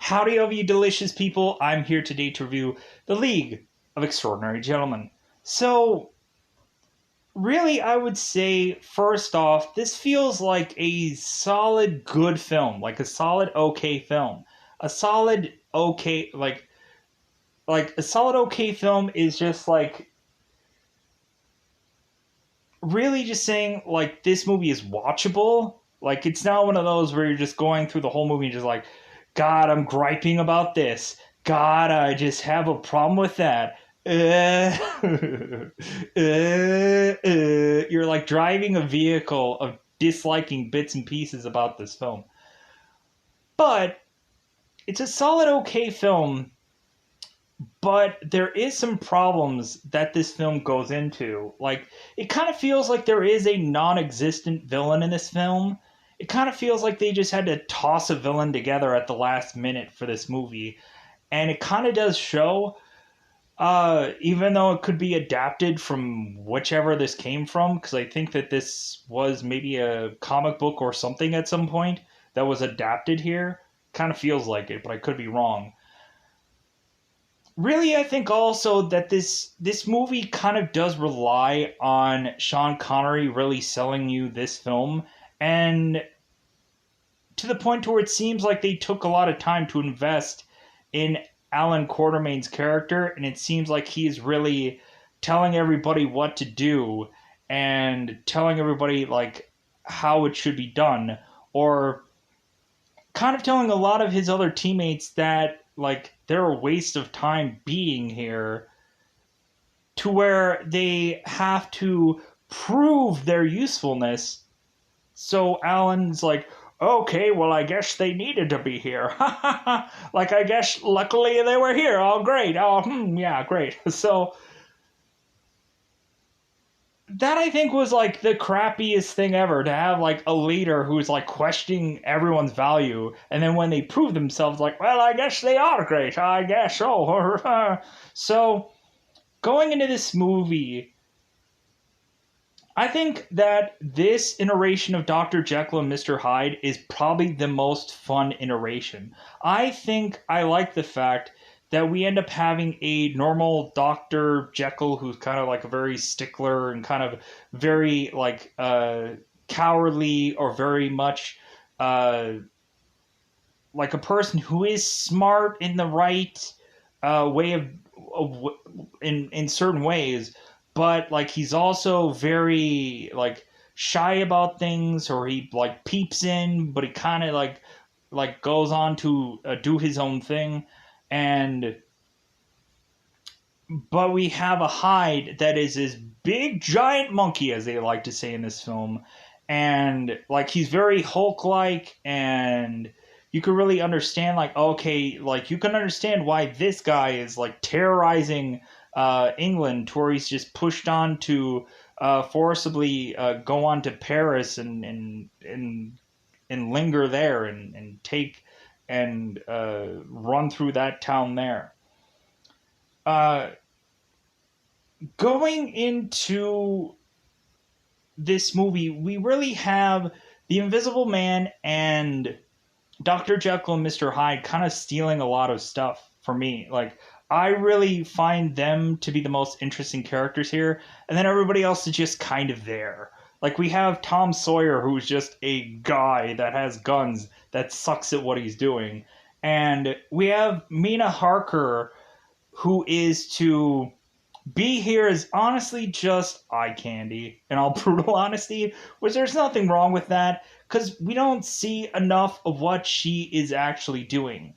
Howdy, of you delicious people. I'm here today to review The League of Extraordinary Gentlemen. So, really, I would say, first off, this feels like a solid good film, like a solid okay film. A solid okay, like a solid okay film is just like really just saying like this movie is watchable. Like it's not one of those where you're just going through the whole movie and just like, God, I'm griping about this. God, I just have a problem with that. You're like driving a vehicle of disliking bits and pieces about this film. But it's a solid, okay film, but there is some problems that this film goes into. Like, it kind of feels like there is a non-existent villain in this film. It kind of feels like they just had to toss a villain together at the last minute for this movie, and it kind of does show. Even though it could be adapted from whichever this came from, because I think that this was maybe a comic book or something at some point that was adapted here. Kind of feels like it, but I could be wrong. Really, I think also that this movie kind of does rely on Sean Connery really selling you this film, and to the point to where it seems like they took a lot of time to invest in Alan Quartermain's character, and it seems like he's really telling everybody what to do and telling everybody like how it should be done, or kind of telling a lot of his other teammates that like they're a waste of time being here, to where they have to prove their usefulness. So Alan's like, okay, well, I guess they needed to be here. Like, I guess luckily they were here. Oh, great. Oh, yeah, great. So that I think was like the crappiest thing ever, to have like a leader who's like questioning everyone's value, and then when they prove themselves, like, well, I guess they are great. I guess so. So going into this movie, I think that this iteration of Dr. Jekyll and Mr. Hyde is probably the most fun iteration. I think I like the fact that we end up having a normal Dr. Jekyll who's kind of like a very stickler and kind of very like cowardly, or very much uh, like a person who is smart in the right way of in certain ways, but like he's also very like shy about things, or he like peeps in, but he kind of like goes on to do his own thing. And but we have a Hyde that is this big giant monkey, as they like to say in this film, and like he's very Hulk like, and you can really understand like, okay, like you can understand why this guy is like terrorizing England, to where he's just pushed on to forcibly go on to Paris and linger there, and take and run through that town there. Uh, Going into this movie, we really have the Invisible Man and Dr. Jekyll and Mr. Hyde kind of stealing a lot of stuff for me. Like, I really find them to be the most interesting characters here, and then everybody else is just kind of there. Like, we have Tom Sawyer, who's just a guy that has guns that sucks at what he's doing. And we have Mina Harker, who is to be here is honestly just eye candy, in all brutal honesty, which there's nothing wrong with that, because we don't see enough of what she is actually doing.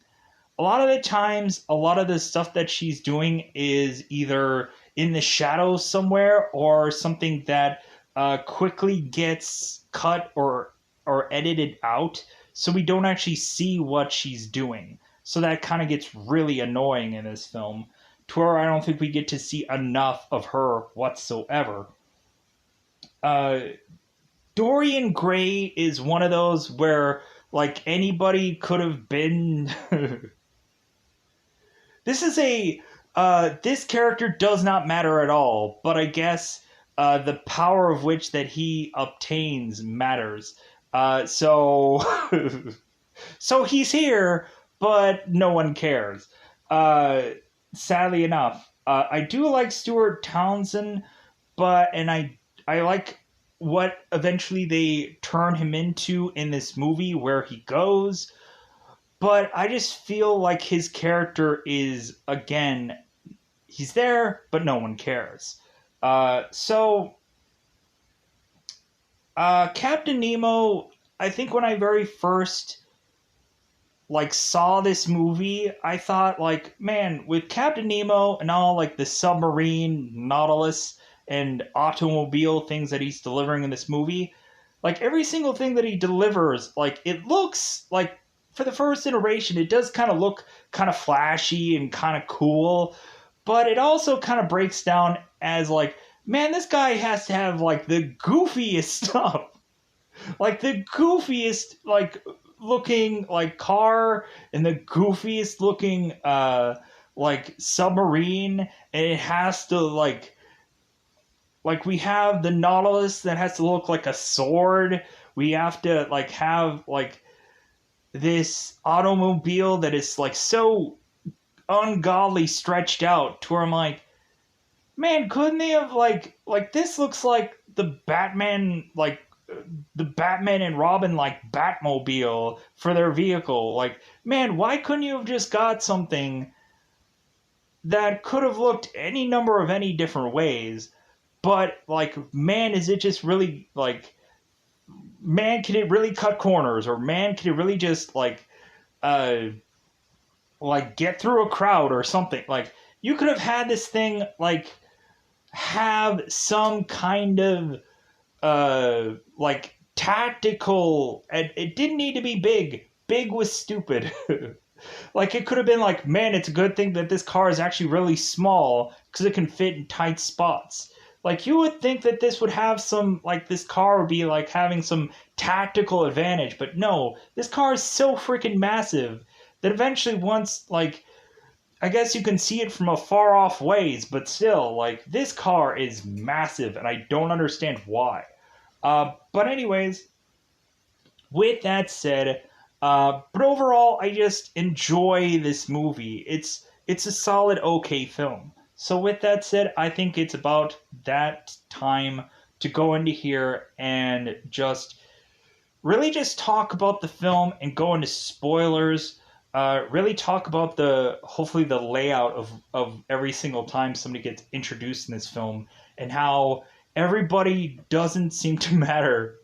A lot of the times, a lot of the stuff that she's doing is either in the shadows somewhere, or something that quickly gets cut or edited out, so we don't actually see what she's doing. So that kind of gets really annoying in this film, to where I don't think we get to see enough of her whatsoever. Uh, Dorian Gray is one of those where like anybody could have been. This is a this character does not matter at all, but I guess the power of which that he obtains matters. So so he's here, but no one cares. Uh, Sadly enough, I do like Stuart Townsend, but I like what eventually they turn him into in this movie where he goes. But I just feel like his character is, again, he's there, but no one cares. Captain Nemo, I think when I very first like saw this movie, I thought like, man, with Captain Nemo and all like the submarine, Nautilus, and automobile things that he's delivering in this movie, like every single thing that he delivers, like it looks like for the first iteration, it does kind of look kind of flashy and kind of cool, but it also kind of breaks down as like, man, this guy has to have like the goofiest stuff, like the goofiest like looking like car and the goofiest looking like submarine, and it has to like we have the Nautilus that has to look like a sword. We have to like have like this automobile that is like so ungodly stretched out to where I'm like, man, couldn't they have like this looks like the Batman and Robin like Batmobile for their vehicle. Like, man, why couldn't you have just got something that could have looked any number of any different ways? But like, man, is it just really like, man, can it really cut corners, or man, can it really just uh like get through a crowd or something? Like, you could have had this thing like have some kind of like tactical, and it didn't need to be big. Big was stupid. Like, it could have been like, man, it's a good thing that this car is actually really small because it can fit in tight spots. Like, you would think that this would have some, like, this car would be like having some tactical advantage, but no, this car is so freaking massive that eventually, once like, I guess you can see it from a far off ways, but still, like, this car is massive, and I don't understand why. But anyways, with that said, but overall, I just enjoy this movie. It's a solid, okay film. So with that said, I think it's about that time to go into here and just really just talk about the film and go into spoilers. Really talk about hopefully the layout of every single time somebody gets introduced in this film, and how everybody doesn't seem to matter.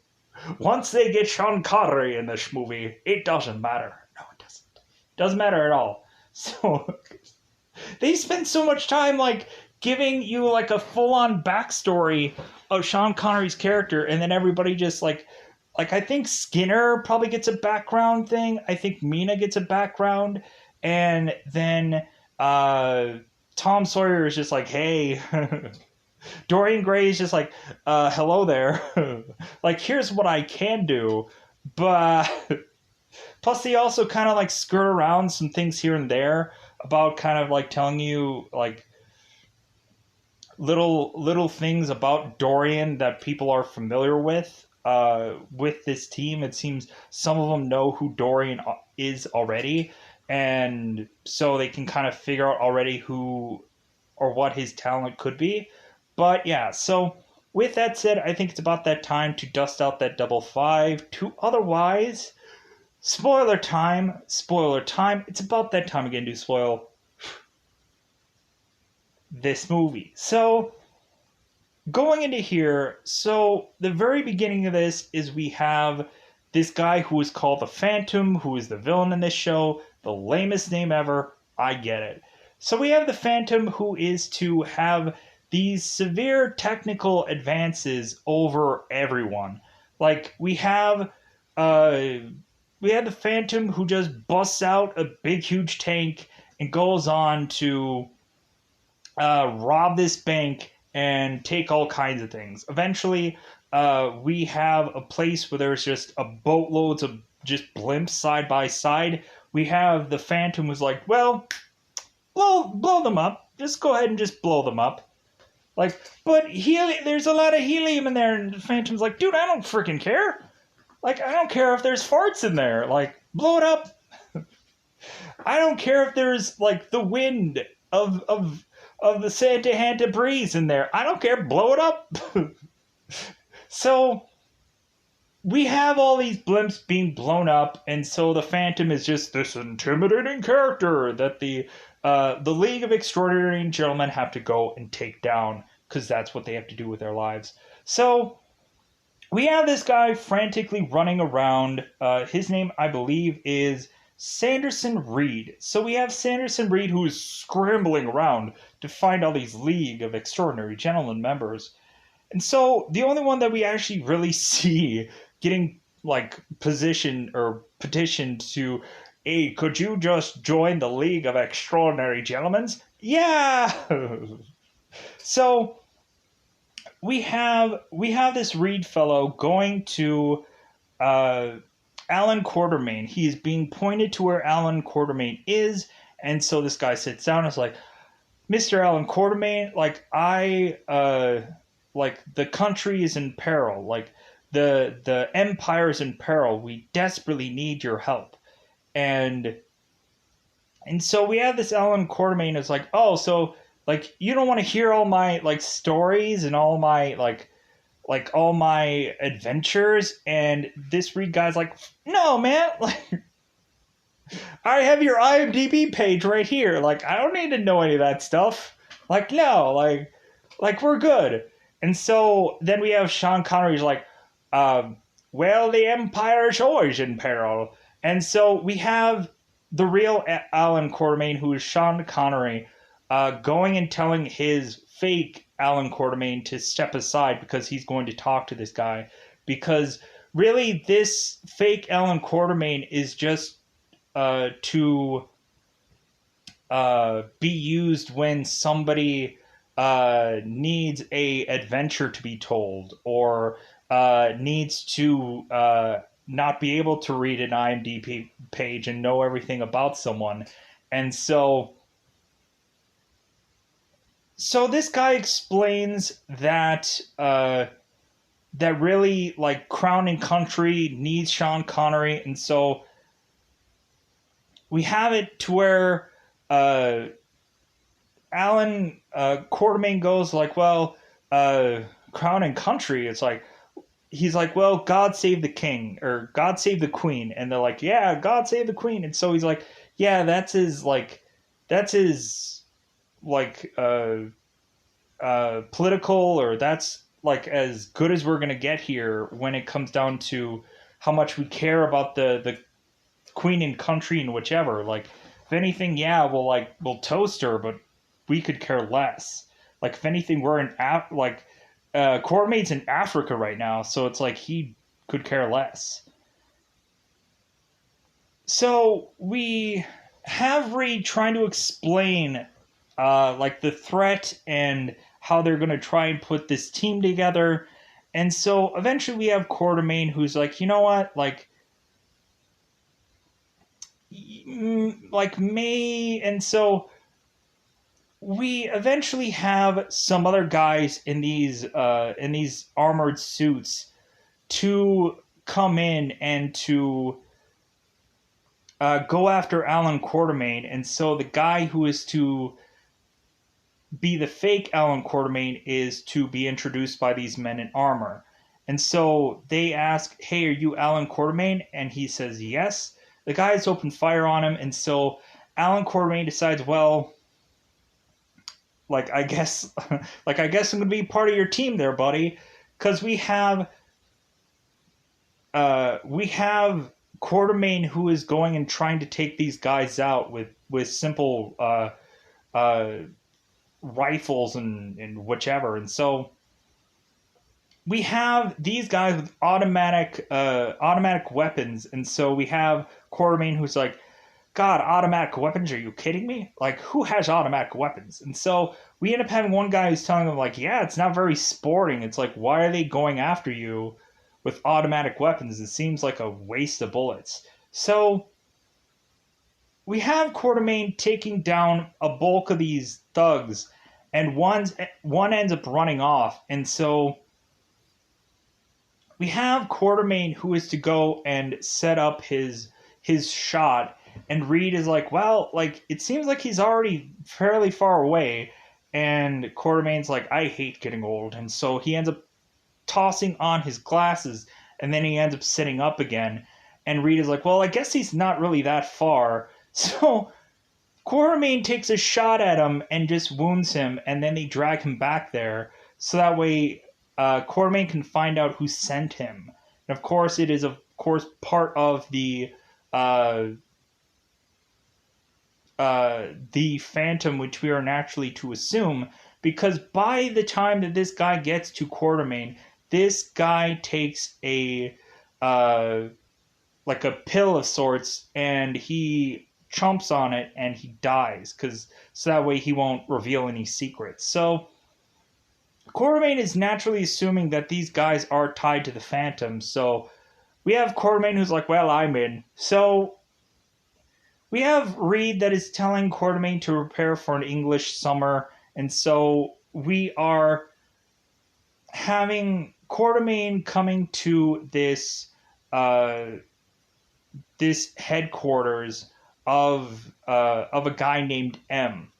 Once they get Sean Connery in this movie, it doesn't matter. No, it doesn't. It doesn't matter at all. So they spend so much time like giving you like a full-on backstory of Sean Connery's character, and then everybody just like I think Skinner probably gets a background thing. I think Mina gets a background, and then Tom Sawyer is just like, hey. Dorian Gray is just like, hello there. Like, here's what I can do. But plus they also kind of like skirt around some things here and there about kind of like telling you like little things about Dorian that people are familiar with this team. It seems some of them know who Dorian is already, and so they can kind of figure out already who or what his talent could be. But yeah, so with that said, I think it's about that time to dust out that double five. To otherwise, spoiler time. It's about that time again to spoil this movie. So going into here, so the very beginning of this is we have this guy who is called the Phantom, who is the villain in this show. The lamest name ever. I get it. So we have the Phantom, who is to have these severe technical advances over everyone. Like, we have the Phantom who just busts out a big huge tank and goes on to rob this bank and take all kinds of things. Eventually, we have a place where there's just a boatloads of just blimps side by side. We have the Phantom who's like, well, blow them up. Just go ahead and just blow them up. Like, but there's a lot of helium in there, and the Phantom's like, dude, I don't freaking care. Like, I don't care if there's farts in there. Like, blow it up. I don't care if there's like the wind of the Santa Hanta breeze in there. I don't care. Blow it up. So we have all these blimps being blown up, and so the Phantom is just this intimidating character that the League of Extraordinary Gentlemen have to go and take down because that's what they have to do with their lives. So we have this guy frantically running around. His name, I believe, is Sanderson Reed. So we have Sanderson Reed who is scrambling around to find all these League of Extraordinary Gentlemen members. And so the only one that we actually really see getting like position or petitioned to, hey, could you just join the League of Extraordinary Gentlemen? Yeah. So we have this Reed fellow going to Alan Quartermain. He's being pointed to where Alan Quartermain is, and so this guy sits down and is like, Mr. Alan Quartermain, like the country is in peril, like the empire is in peril. We desperately need your help. And so we have this Alan Quartermain is like, oh, so like you don't want to hear all my like stories and all my like all my adventures. And this Reed guy's like, no, man, like I have your IMDb page right here. Like I don't need to know any of that stuff. Like no, like we're good. And so then we have Sean Connery's like, well, the Empire's always in peril. And so we have the real Alan Quartermain, who is Sean Connery, going and telling his fake Alan Quartermain to step aside because he's going to talk to this guy. Because really, this fake Alan Quartermain is just to be used when somebody needs a adventure to be told, or needs to not be able to read an IMDb page and know everything about someone. And so this guy explains that that really like Crown and Country needs Sean Connery, and so we have it to where Alan Quartermain goes like, well, Crown and Country. It's like he's like, well, God save the king or God save the queen, and they're like, yeah, God save the queen. And so he's like, yeah, that's his political, or that's like as good as we're gonna get here when it comes down to how much we care about the queen and country and whichever. Like if anything, yeah, we'll toast her, but we could care less. Like if anything, we're in Quartermain's in Africa right now, so it's like he could care less. So we have Reed trying to explain like the threat and how they're going to try and put this team together. And so eventually we have Quartermain who's like, you know what, like May. And so we eventually have some other guys in these armored suits to come in and to go after Alan Quartermain. And so the guy who is to be the fake Alan Quartermain is to be introduced by these men in armor. And so they ask, hey, are you Alan Quartermain? And he says yes. The guys open fire on him, and so Alan Quartermain decides, well, I guess I'm gonna be part of your team there, buddy, because we have Quartermain who is going and trying to take these guys out with simple rifles and whichever. And so we have these guys with automatic weapons, and so we have Quartermain who's like, God, automatic weapons? Are you kidding me? Like, who has automatic weapons? And so we end up having one guy who's telling them, like, yeah, it's not very sporting. It's like, why are they going after you with automatic weapons? It seems like a waste of bullets. So we have Quartermain taking down a bulk of these thugs, and one ends up running off. And so we have Quartermain who is to go and set up his shot. And Reed is like, well, like, it seems like he's already fairly far away. And Quartermain's like, I hate getting old. And so he ends up tossing on his glasses, and then he ends up sitting up again. And Reed is like, well, I guess he's not really that far. So Quartermain takes a shot at him and just wounds him, and then they drag him back there. So that way, Quartermain can find out who sent him. And of course, it is, of course, part of uh, the Phantom, which we are naturally to assume, because by the time that this guy gets to Quartermain, this guy takes a uh, like a pill of sorts, and he chomps on it and he dies, because so that way he won't reveal any secrets. So Quartermain is naturally assuming that these guys are tied to the Phantom. So we have Quartermain who's like, well, I'm in. So we have Reed that is telling Quartermain to prepare for an English summer, and so we are having Quartermain coming to this headquarters of a guy named M.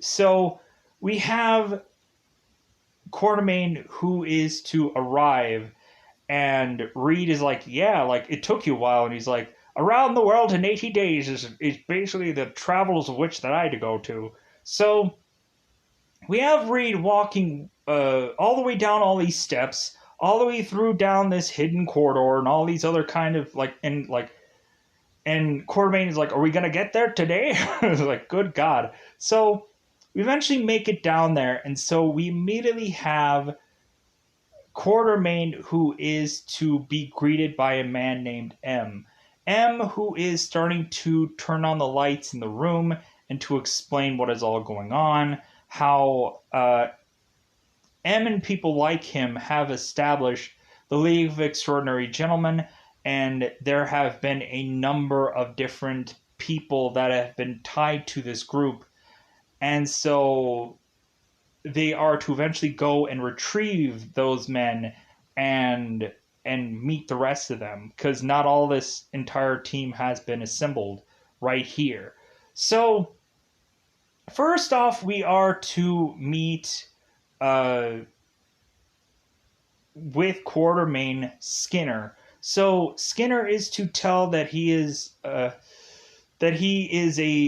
So we have Quartermain who is to arrive, and Reed is like, yeah, like it took you a while, and he's like, around the world in 80 days is basically the travels of which that I had to go to. So we have Reed walking all the way down all these steps, all the way through down this hidden corridor, and all these other kind of and Quartermain is like, are we gonna get there today? It's like, good God. So we eventually make it down there, and so we immediately have Quartermain who is to be greeted by a man named M. M who is starting to turn on the lights in the room and to explain what is all going on, how M and people like him have established the League of Extraordinary Gentlemen, and there have been a number of different people that have been tied to this group. And so they are to eventually go and retrieve those men and meet the rest of them, because not all this entire team has been assembled right here. So first off, we are to meet with Quartermain Skinner. So Skinner is to tell that he is a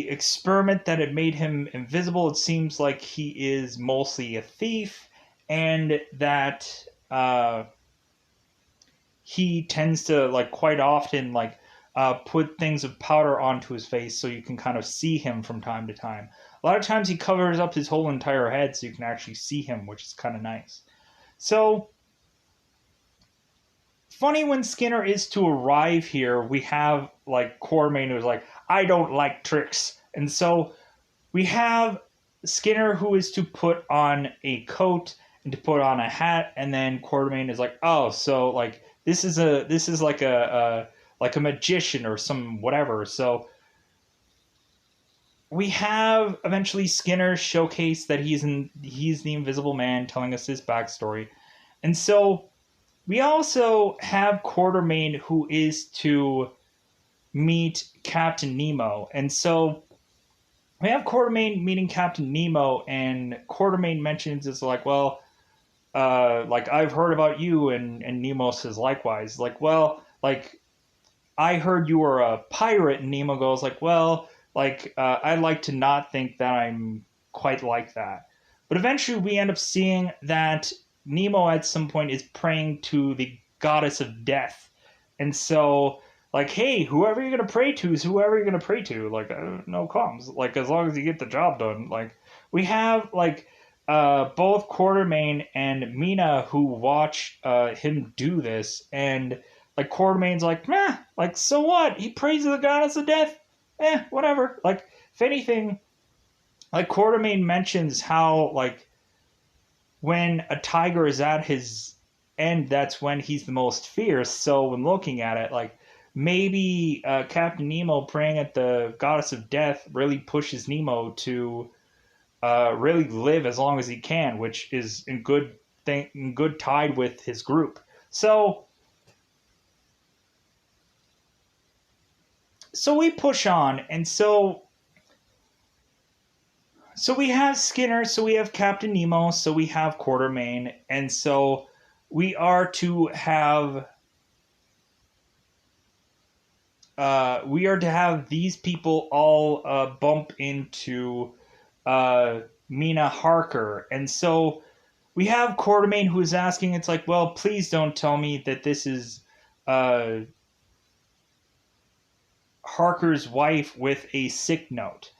experiment that had made him invisible. It seems like he is mostly a thief, and that he tends to, like, quite often, like, put things of powder onto his face so you can kind of see him from time to time. A lot of times he covers up his whole entire head so you can actually see him, which is kind of nice. So funny, when Skinner is to arrive here, we have like Quartermain who's like, I don't like tricks. And so we have Skinner who is to put on a coat and to put on a hat, and then Quartermain is like, oh, so like this is like a magician or some whatever. So we have eventually Skinner showcase that he's the Invisible Man, telling us his backstory. And so we also have Quartermain who is to meet Captain Nemo. And so we have Quartermain meeting Captain Nemo, and Quartermain mentions it's like, well, like, I've heard about you, and Nemo says likewise. Like, well, like, I heard you were a pirate, and Nemo goes like, well, like, I'd like to not think that I'm quite like that. But eventually we end up seeing that Nemo at some point is praying to the goddess of death. And so, like, hey, whoever you're going to pray to is whoever you're going to pray to. Like, no qualms. Like, as long as you get the job done. Like, we have, like, both Quartermain and Mina who watch him do this. And, like, Quartermain's like, meh, like, so what? He prays to the goddess of death. Whatever. Like, if anything, like, Quartermain mentions how, like, when a tiger is at his end, that's when he's the most fierce. So when looking at it, like, maybe Captain Nemo praying at the goddess of death really pushes Nemo to really live as long as he can, which is in good tide with his group. So So we push on, and so we have Skinner, so we have Captain Nemo, so we have Quartermain, and so we are to have we are to have these people all bump into uh, Mina Harker, and so we have Quartermain who is asking, it's like, well, please don't tell me that this is uh, Harker's wife with a sick note.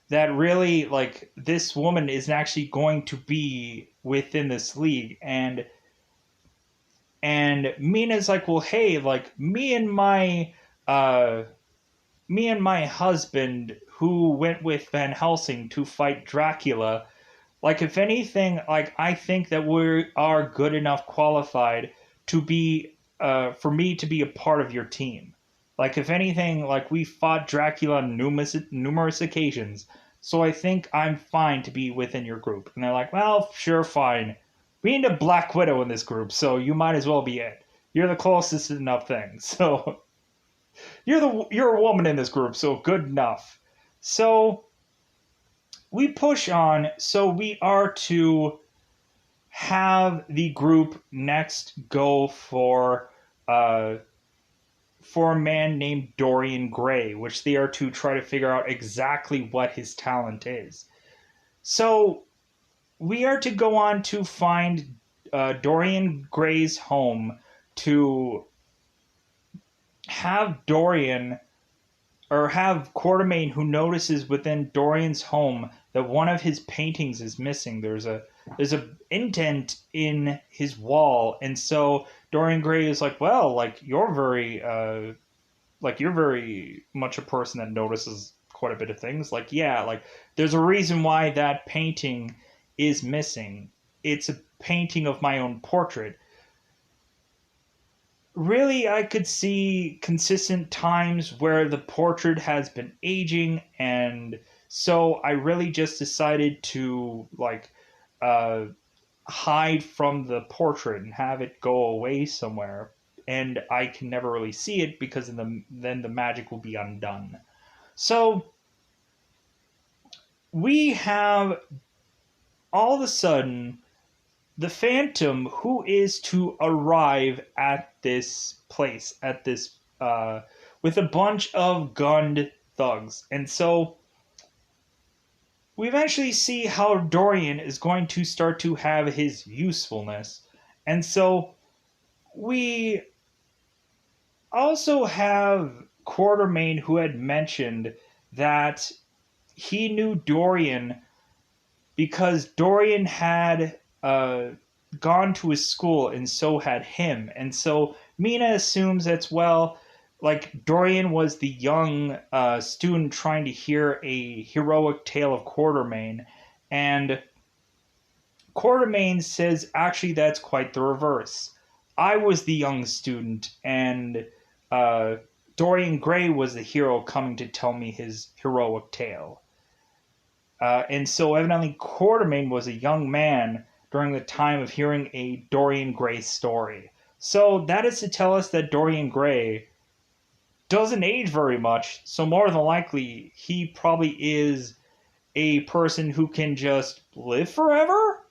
That really, like, this woman isn't actually going to be within this league, and Mina's like, well, hey, like, uh me and my husband who went with Van Helsing to fight Dracula, like, if anything, like, I think that we are good enough qualified to be for me to be a part of your team. Like, if anything, like, we fought Dracula on numerous occasions, so I think I'm fine to be within your group. And they're like, well, sure, fine. We need a Black Widow in this group, so you might as well be it. You're the closest enough thing. So you're a woman in this group, so good enough. So we push on. So we are to have the group next go uh, for a man named Dorian Gray, which they are to try to figure out exactly what his talent is. So we are to go on to find Dorian Gray's home to have Dorian or have Quartermain, who notices within Dorian's home that one of his paintings is missing. There's a indent in his wall, and so Dorian Gray is like, well, like you're very much a person that notices quite a bit of things. Like, yeah, like there's a reason why that painting is missing. It's a painting of my own portrait. Really, I could see consistent times where the portrait has been aging, and so I really just decided to like uh, hide from the portrait and have it go away somewhere, and I can never really see it because then the magic will be undone. So we have all of a sudden the Phantom, who is to arrive at this place, at this with a bunch of gunned thugs. And so we eventually see how Dorian is going to start to have his usefulness. And so we also have Quartermain, who had mentioned that he knew Dorian because Dorian had gone to his school and so had him. And so Mina assumes that's, well, like Dorian was the young student trying to hear a heroic tale of Quartermain. And Quartermain says, actually, that's quite the reverse. I was the young student, and uh, Dorian Gray was the hero coming to tell me his heroic tale. And so evidently Quartermain was a young man during the time of hearing a Dorian Gray story. So that is to tell us that Dorian Gray doesn't age very much, so more than likely he probably is a person who can just live forever?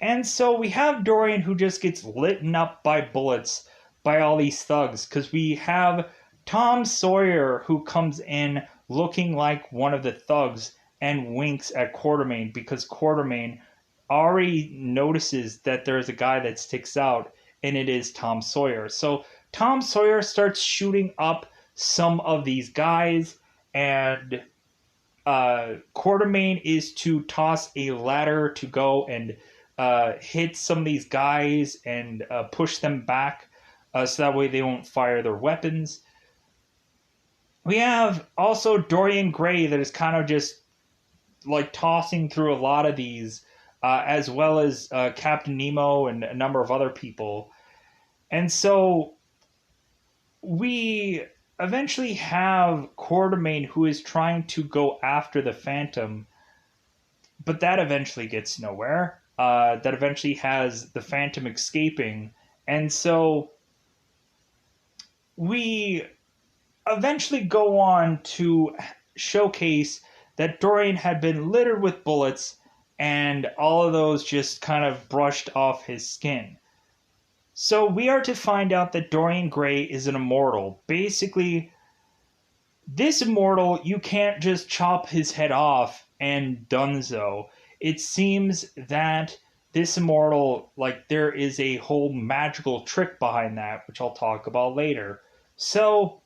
And so we have Dorian who just gets lit up by bullets by all these thugs, because we have Tom Sawyer who comes in looking like one of the thugs and winks at Quartermain because Quartermain already notices that there's a guy that sticks out, and it is Tom Sawyer. So Tom Sawyer starts shooting up some of these guys, and Quartermain is to toss a ladder to go and hit some of these guys and push them back so that way they won't fire their weapons. We have also Dorian Gray that is kind of just like tossing through a lot of these, as well as Captain Nemo and a number of other people. And so we eventually have Quartermain who is trying to go after the Phantom, but that eventually gets nowhere. That eventually has the Phantom escaping. And so we eventually go on to showcase that Dorian had been littered with bullets and all of those just kind of brushed off his skin. So we are to find out that Dorian Gray is an immortal. Basically, this immortal, you can't just chop his head off and donezo. It seems that this immortal, like, there is a whole magical trick behind that, which I'll talk about later. So,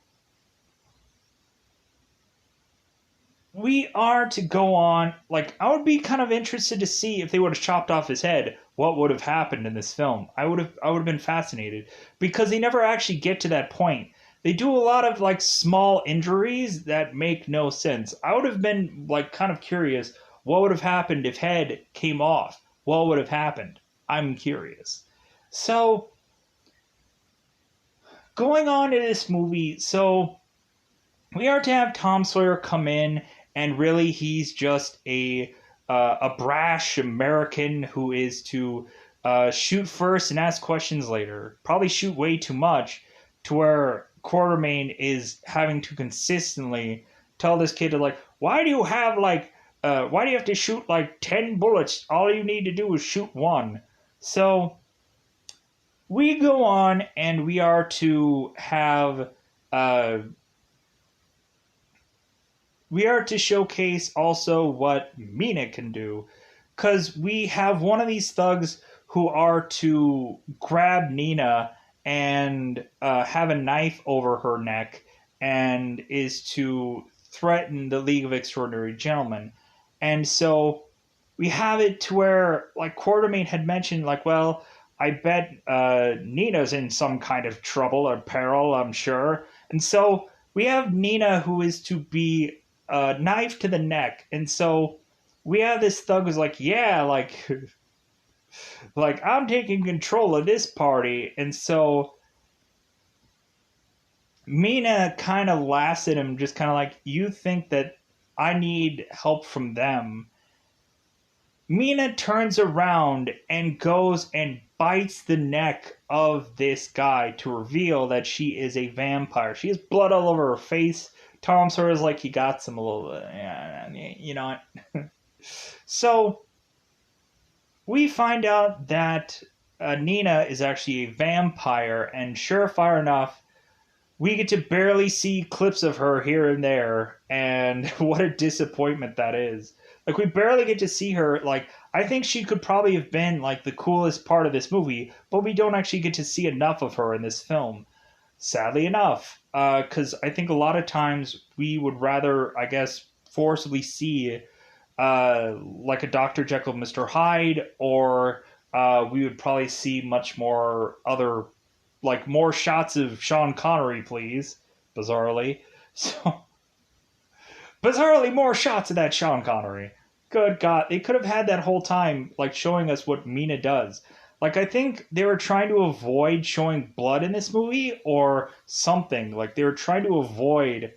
we are to go on. Like, I would be kind of interested to see if they would have chopped off his head, what would have happened in this film. I would have been fascinated because they never actually get to that point. They do a lot of like small injuries that make no sense. I would have been like kind of curious what would have happened if head came off. What would have happened? I'm curious. So, going on in this movie, so we are to have Tom Sawyer come in, and really he's just a brash American who is to shoot first and ask questions later. Probably shoot way too much, to where Quartermain is having to consistently tell this kid to like, why do you have like, why do you have to shoot like 10 bullets? All you need to do is shoot one. So we go on, and we are to have uh, we are to showcase also what Mina can do, because we have one of these thugs who are to grab Nina and have a knife over her neck and is to threaten the League of Extraordinary Gentlemen. And so we have it to where, like, Quartermain had mentioned, like, well, I bet Nina's in some kind of trouble or peril, I'm sure. And so we have Nina, who is to be knife to the neck. And so we have this thug who's like, yeah, like, like I'm taking control of this party. And so Mina kind of laughs at him, just kind of like, you think that I need help from them. Mina turns around and goes and bites the neck of this guy to reveal that she is a vampire. She has blood all over her face. Tom Sawyer's like, he got some a little bit. Yeah, you know what? So we find out that Nina is actually a vampire, and surefire enough, we get to barely see clips of her here and there, and what a disappointment that is. Like, we barely get to see her. Like, I think she could probably have been like the coolest part of this movie, but we don't actually get to see enough of her in this film, sadly enough. Because I think a lot of times we would rather, I guess, forcibly see like a Dr. Jekyll, Mr. Hyde, or we would probably see much more other, like, more shots of Sean Connery, please, bizarrely. So, bizarrely, more shots of that Sean Connery. Good God, they could have had that whole time, like, showing us what Mina does. Like, I think they were trying to avoid showing blood in this movie or something. Like, they were trying to avoid,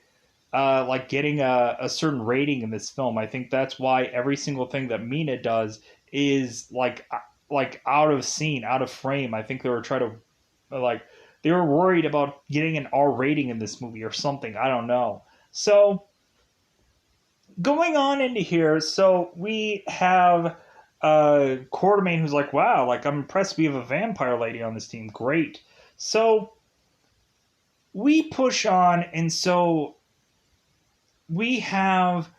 like, getting a certain rating in this film. I think that's why every single thing that Mina does is, like out of scene, out of frame. I think they were trying to, like, they were worried about getting an R rating in this movie or something. I don't know. So, going on into here, so we have Quartermain who's like, wow, like, I'm impressed we have a vampire lady on this team. Great. So we push on, and so we have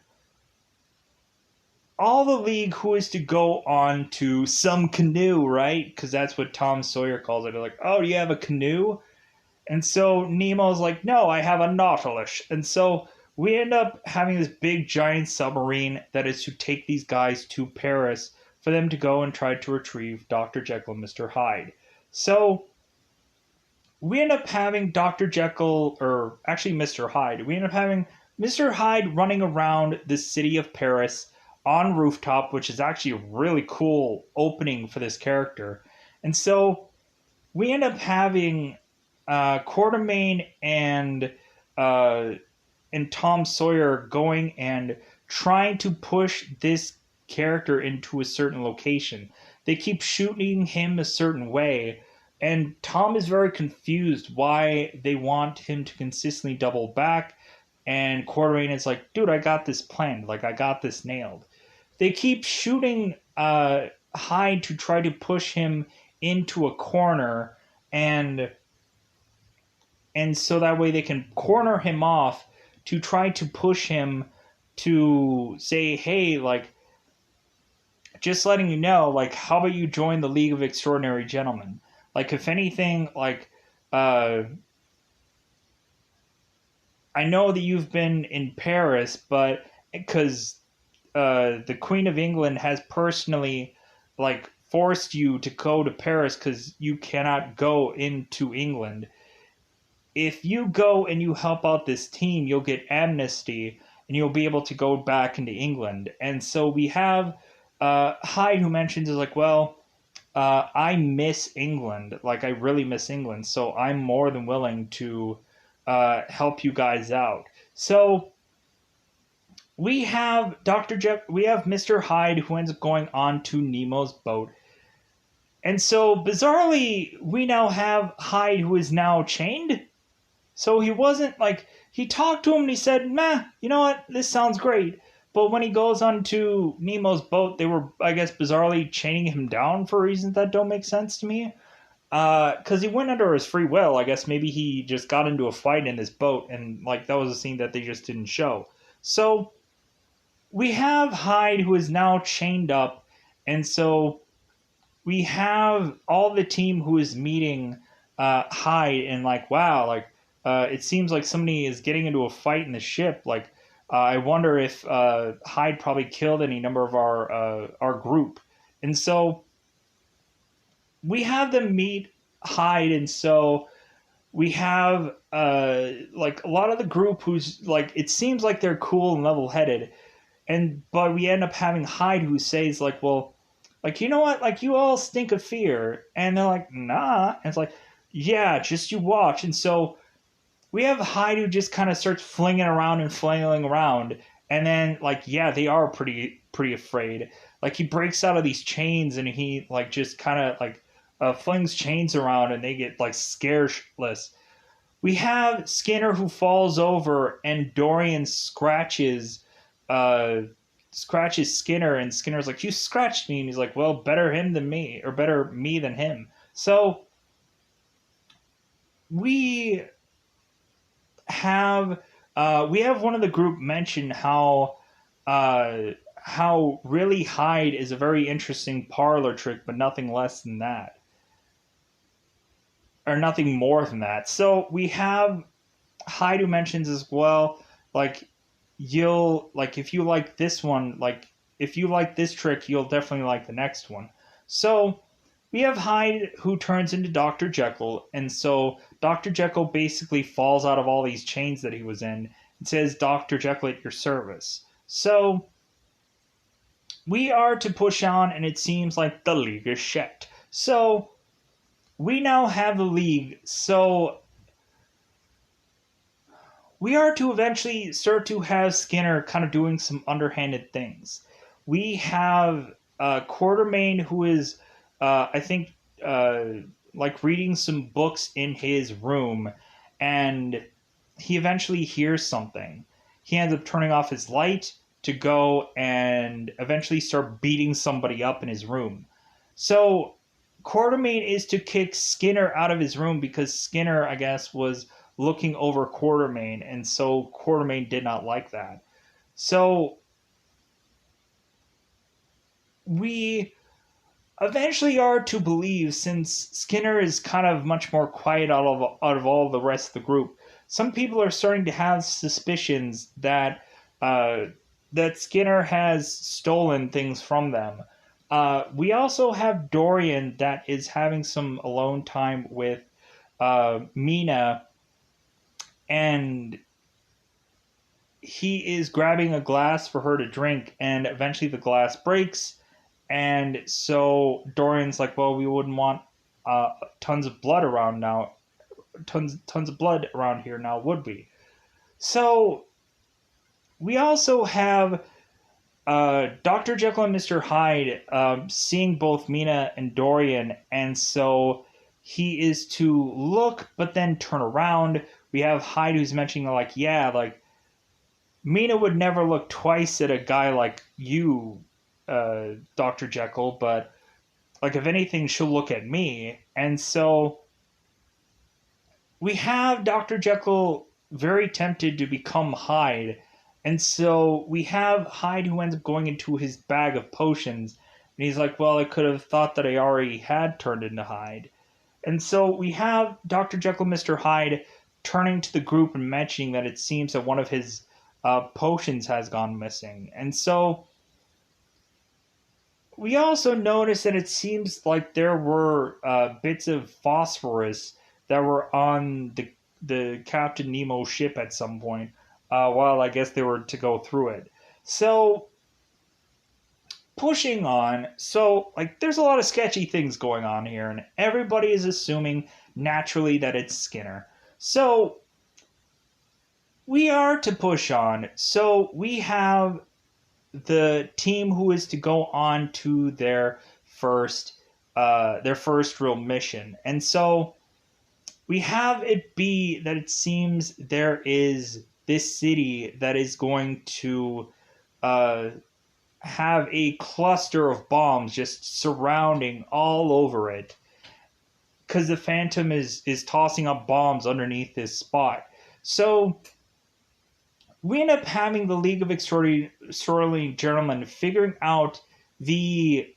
all the league who is to go on to some canoe, right? Because that's what Tom Sawyer calls it. They're like, oh, do you have a canoe? And so Nemo's like, no, I have a Nautilus. And so we end up having this big giant submarine that is to take these guys to Paris for them to go and try to retrieve Dr. Jekyll and Mr. Hyde. So we end up having Dr. Jekyll, or actually Mr. Hyde, we end up having Mr. Hyde running around the city of Paris on rooftop, which is actually a really cool opening for this character. And so we end up having Quartermain uh, and Tom Sawyer going and trying to push this character into a certain location. They keep shooting him a certain way, And Tom is very confused why they want him to consistently double back. And Quartermain is like, dude, I got this planned. Like, I got this nailed. They keep shooting Hyde to try to push him into a corner, and so that way they can corner him off to try to push him to say, hey, like, just letting you know, like, how about you join the League of Extraordinary Gentlemen? Like, if anything, like, uh, I know that you've been in Paris, but because the Queen of England has personally, like, forced you to go to Paris because you cannot go into England. If you go and you help out this team, you'll get amnesty and you'll be able to go back into England. And so we have Hyde who mentions is like, well, I miss England. Like, I really miss England. So I'm more than willing to help you guys out. So we have Mr. Hyde who ends up going on to Nemo's boat. And so bizarrely, we now have Hyde who is now chained. So he wasn't like, he talked to him and he said, "Meh, you know what? This sounds great." But when he goes onto Nemo's boat, they were, I guess, bizarrely chaining him down for reasons that don't make sense to me. Because he went under his free will. I guess maybe he just got into a fight in this boat, and like that was a scene that they just didn't show. So we have Hyde who is now chained up, and so we have all the team who is meeting Hyde, and like, wow, like it seems like somebody is getting into a fight in the ship. Like, I wonder if Hyde probably killed any number of our group, and so we have them meet Hyde, and so we have like a lot of the group who's like, it seems like they're cool and level headed, but we end up having Hyde who says like, well, like, you know what, like, you all stink of fear, and they're like, nah, and it's like, yeah, just you watch. And so we have Hyde who just kind of starts flinging around and flailing around, and then like, yeah, they are pretty afraid. Like, he breaks out of these chains and he like just kind of like flings chains around, and they get like scareless. We have Skinner who falls over, and Dorian uh, scratches Skinner, and Skinner's like, "You scratched me," and he's like, "Well, better him than me, or better me than him." So we have we have one of the group mention how really Hyde is a very interesting parlor trick, but nothing less than that, or nothing more than that. So we have Hyde who mentions as well, like, you'll like, if you like this one, like, if you like this trick, you'll definitely like the next one. So we have Hyde who turns into Dr. Jekyll, and so Dr. Jekyll basically falls out of all these chains that he was in and says, "Dr. Jekyll at your service." So we are to push on, and it seems like the League is shit. So we now have the League. So we are to eventually start to have Skinner kind of doing some underhanded things. We have Quartermain who is, I think, like reading some books in his room, and he eventually hears something. He ends up turning off his light to go and eventually start beating somebody up in his room. So Quartermain is to kick Skinner out of his room because Skinner, I guess, was looking over Quartermain, and so Quartermain did not like that. So we eventually are to believe, since Skinner is kind of much more quiet out of all the rest of the group, some people are starting to have suspicions that that Skinner has stolen things from them. We also have Dorian that is having some alone time with Mina, and he is grabbing a glass for her to drink, and eventually the glass breaks, and so Dorian's like, "Well, we wouldn't want tons of blood around now, tons of blood around here now, would we?" So we also have Dr. Jekyll and Mr. Hyde seeing both Mina and Dorian, and so he is to look but then turn around. We have Hyde who's mentioning like, yeah, like Mina would never look twice at a guy like you, Dr. Jekyll, but like if anything, she'll look at me. And so we have Dr. Jekyll very tempted to become Hyde. And so we have Hyde who ends up going into his bag of potions. And he's like, well, I could have thought that I already had turned into Hyde. And so we have Dr. Jekyll, Mr. Hyde turning to the group and mentioning that it seems that one of his potions has gone missing. And so we also notice that it seems like there were bits of phosphorus that were on the Captain Nemo ship at some point, while I guess they were to go through it. So pushing on, so like there's a lot of sketchy things going on here, and everybody is assuming naturally that it's Skinner. So we are to push on. So we have the team who is to go on to their first real mission. And so we have it be that it seems there is this city that is going to have a cluster of bombs just surrounding all over it, because the Phantom is tossing up bombs underneath this spot. So we end up having the League of Extraordinary Gentlemen figuring out the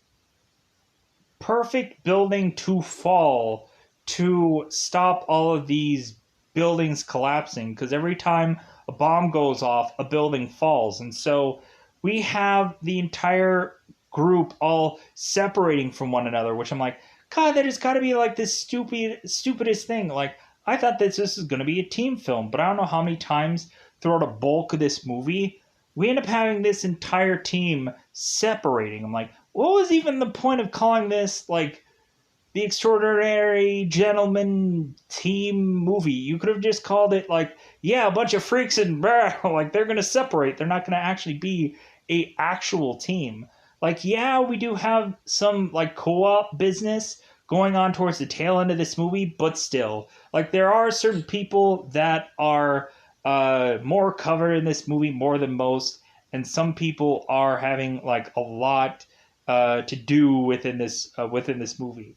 perfect building to fall to stop all of these buildings collapsing, because every time a bomb goes off, a building falls. And so we have the entire group all separating from one another, which I'm like, God, that has got to be like this stupidest thing. Like, I thought that this is going to be a team film, but I don't know how many times throughout a bulk of this movie we end up having this entire team separating. I'm like, what was even the point of calling this like the Extraordinary Gentleman team movie? You could have just called it like, yeah, a bunch of freaks and like they're gonna separate. They're not gonna actually be a actual team. Like, yeah, we do have some like co-op business going on towards the tail end of this movie, but still, like there are certain people that are more covered in this movie more than most, and some people are having like a lot to do within this movie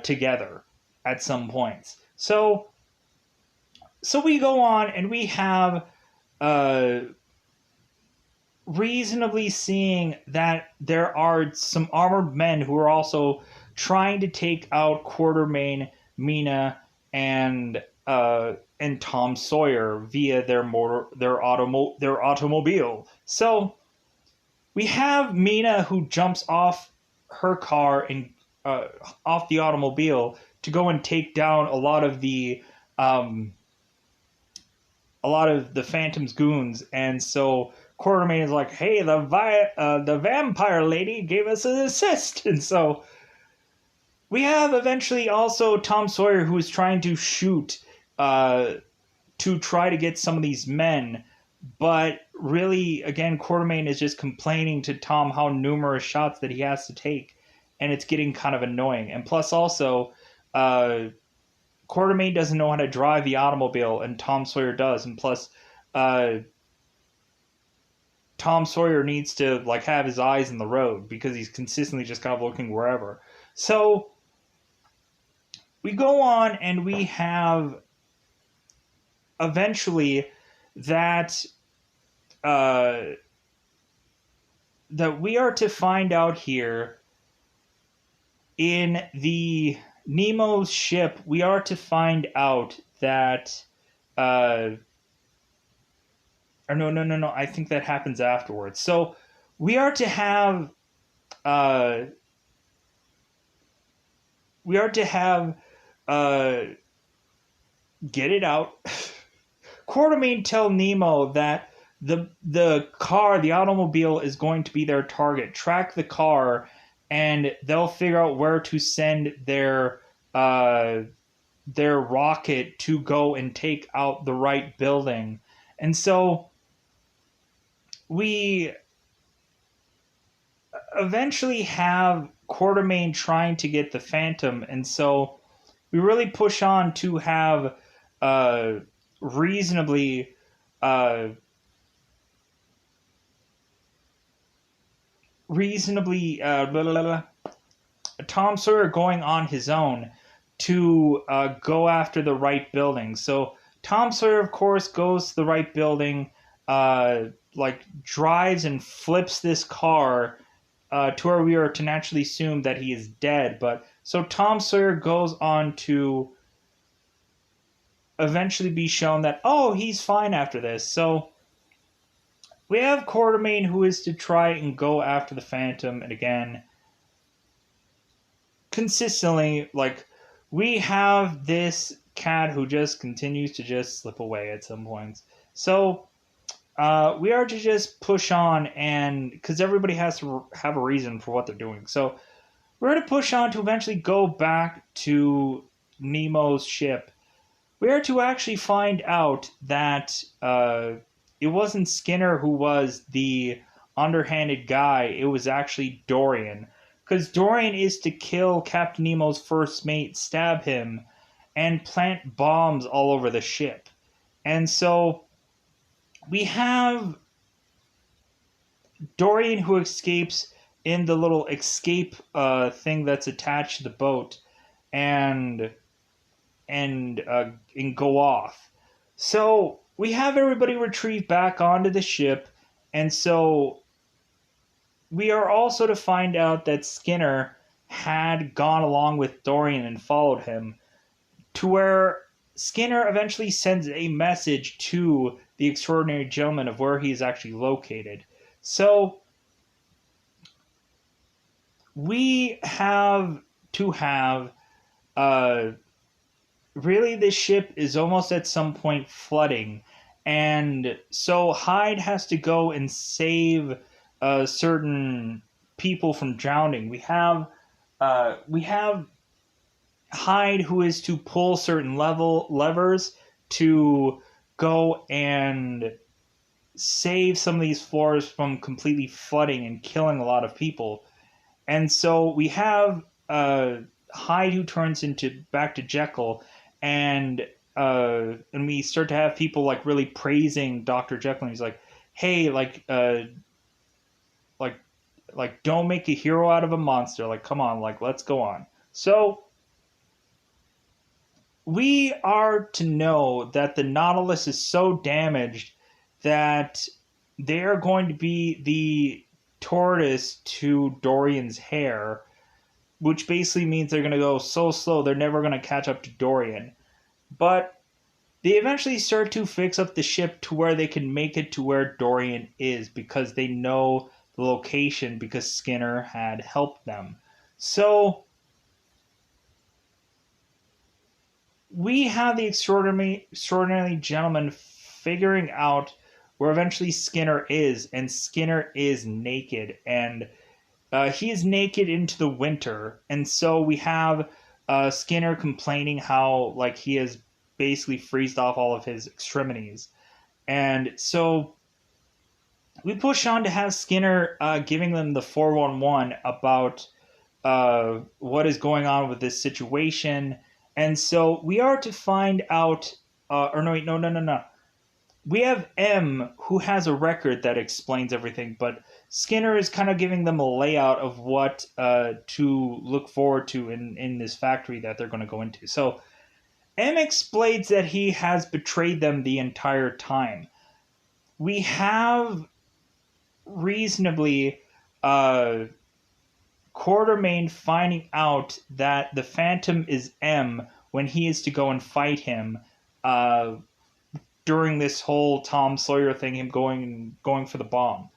together at some points. So we go on and we have uh, reasonably seeing that there are some armored men who are also trying to take out Quartermain, Mina, and Tom Sawyer via their automobile. So we have Mina who jumps off her car and off the automobile to go and take down um, a lot of the Phantom's goons. And so Quartermain is like, "Hey, the vampire lady gave us an assist," and so we have eventually also Tom Sawyer who is trying to shoot to try to get some of these men. But really, again, Quartermain is just complaining to Tom how numerous shots that he has to take, and it's getting kind of annoying. And plus, also, Quartermain doesn't know how to drive the automobile, and Tom Sawyer does. And plus, Tom Sawyer needs to like have his eyes in the road because he's consistently just kind of looking wherever. So we go on, and we have eventually that that we are to find out here in the Nemo's ship. We are to find out that or no. I think that happens afterwards. So we are to have get it out. Quartermain tell Nemo that the automobile is going to be their target. Track the car, and they'll figure out where to send their rocket to go and take out the right building. And so we eventually have Quartermain trying to get the Phantom, and so we really push on to have uh, reasonably uh, blah, blah, blah, Tom Sawyer going on his own to go after the right building. So Tom Sawyer, of course, goes to the right building, like drives and flips this car to where we are to naturally assume that he is dead. But so Tom Sawyer goes on to eventually be shown that, oh, he's fine after this. So we have Quartermain, who is to try and go after the Phantom, and again, consistently, like, we have this cat who just continues to just slip away at some points. So we are to just push on, and because everybody has to have a reason for what they're doing. So we're to push on to eventually go back to Nemo's ship. We are to actually find out that it wasn't Skinner who was the underhanded guy. It was actually Dorian. Because Dorian is to kill Captain Nemo's first mate, stab him, and plant bombs all over the ship. And so we have Dorian who escapes in the little escape thing that's attached to the boat, and and go off. So we have everybody retrieve back onto the ship, and so we are also to find out that Skinner had gone along with Dorian and followed him, to where Skinner eventually sends a message to the extraordinary gentleman of where he is actually located. So we have to have really this ship is almost at some point flooding, and so Hyde has to go and save certain people from drowning. We have Hyde who is to pull certain levers to go and save some of these floors from completely flooding and killing a lot of people. And so we have Hyde who turns into back to Jekyll, and we start to have people like really praising Dr. Jekyll. And he's like, "Hey, like don't make a hero out of a monster. Like, come on, like let's go on." So we are to know that the Nautilus is so damaged that they are going to be the tortoise to Dorian's hair, which basically means they're going to go so slow they're never going to catch up to Dorian. But they eventually start to fix up the ship to where they can make it to where Dorian is because they know the location because Skinner had helped them. So we have the extraordinary gentleman figuring out where eventually Skinner is, and Skinner is naked, and he is naked into the winter, and so we have Skinner complaining how like he has basically freezed off all of his extremities, and so we push on to have Skinner giving them the 411 about what is going on with this situation, and so we are to find out. Or no, wait, no. We have M who has a record that explains everything, but Skinner is kind of giving them a layout of what to look forward to in this factory that they're going to go into. So M explains that he has betrayed them the entire time. We have reasonably Quartermain finding out that the Phantom is M when he is to go and fight him during this whole Tom Sawyer thing, him going for the bomb.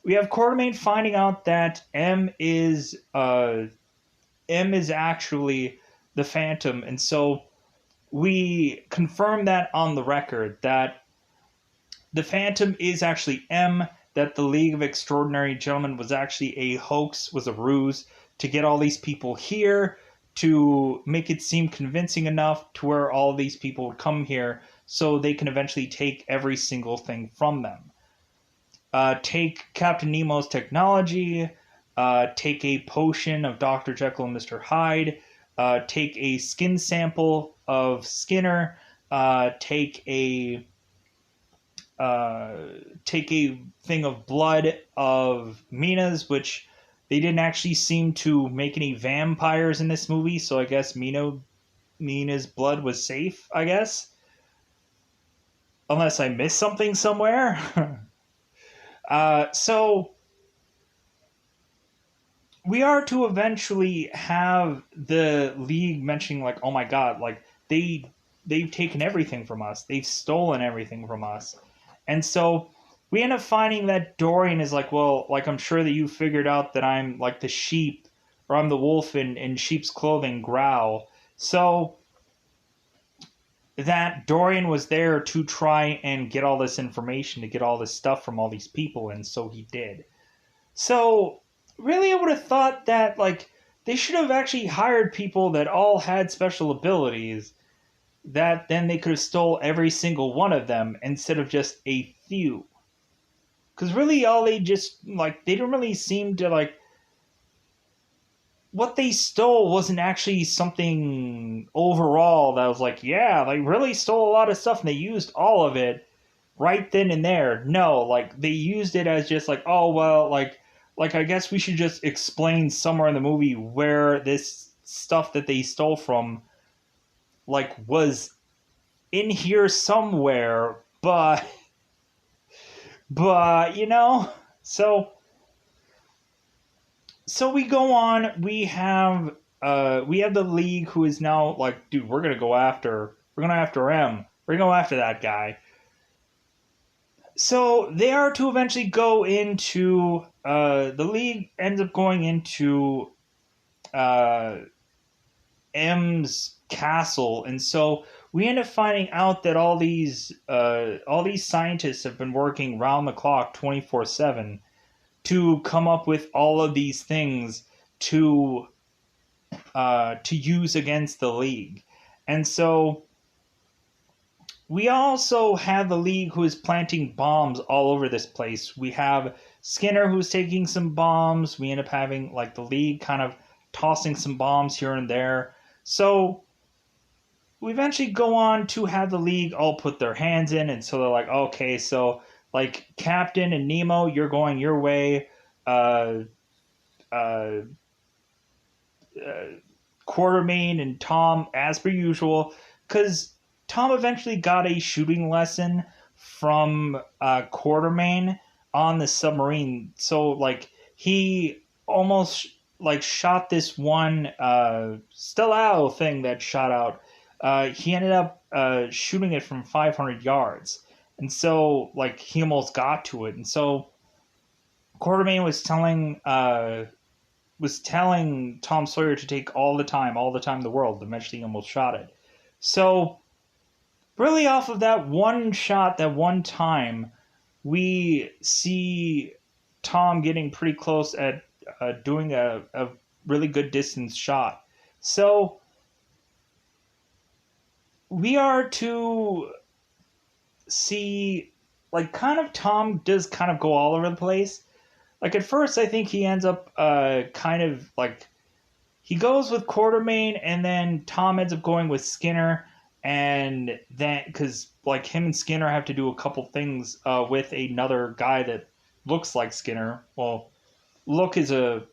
We have Quartermain finding out that M is actually the Phantom, and so we confirm that on the record that the Phantom is actually M, that the League of Extraordinary Gentlemen was actually a hoax, was a ruse to get all these people here, to make it seem convincing enough to where all these people would come here so they can eventually take every single thing from them. Take Captain Nemo's technology, take a potion of Dr. Jekyll and Mr. Hyde, take a skin sample of Skinner, take a thing of blood of Mina's, which they didn't actually seem to make any vampires in this movie, so I guess Mina's blood was safe, I guess. Unless I missed something somewhere. So we are to eventually have the League mentioning, like, oh my god, like they've taken everything from us. They've stolen everything from us. And so we end up finding that Dorian is like, well, like, I'm sure that you figured out that I'm like the sheep, or I'm the wolf in sheep's clothing, Growl. So that Dorian was there to try and get all this information, to get all this stuff from all these people, and so he did. So really, I would have thought that, like, they should have actually hired people that all had special abilities, that then they could have stole every single one of them instead of just a few. Because really, all they just, like, they didn't really seem to, like, what they stole wasn't actually something overall that was like, yeah, they really stole a lot of stuff and they used all of it right then and there. No, like, they used it as just like, oh, well, like I guess we should just explain somewhere in the movie where this stuff that they stole from, like, was in here somewhere, but you know. So we go on. We have the League, who is now like, dude, we're gonna after him. We're gonna go after that guy. So they are to eventually go into the League ends up going into M's castle, and so we end up finding out that all these scientists have been working round the clock, 24/7, to come up with all of these things to use against the League. And so we also have the League, who is planting bombs all over this place. We have Skinner, who's taking some bombs. We end up having, like, the League kind of tossing some bombs here and there. So we eventually go on to have the League all put their hands in, and so they're like, okay, so, like, Captain and Nemo, you're going your way. Quartermain and Tom, as per usual, because Tom eventually got a shooting lesson from Quartermain on the submarine. So, like, he almost, like, shot this one Stellao thing that shot out. He ended up shooting it from 500 yards. And so, like, he almost got to it. And so Quartermain was telling Tom Sawyer to take all the time in the world. Eventually, he almost shot it. So, really, off of that one shot, that one time, we see Tom getting pretty close at doing a really good distance shot. So, we are to see, like, kind of Tom does kind of go all over the place. Like, at first, I think he ends up kind of, like, he goes with Quartermain, and then Tom ends up going with Skinner, and then, because, like, him and Skinner have to do a couple things with another guy that looks like Skinner. Well, look is a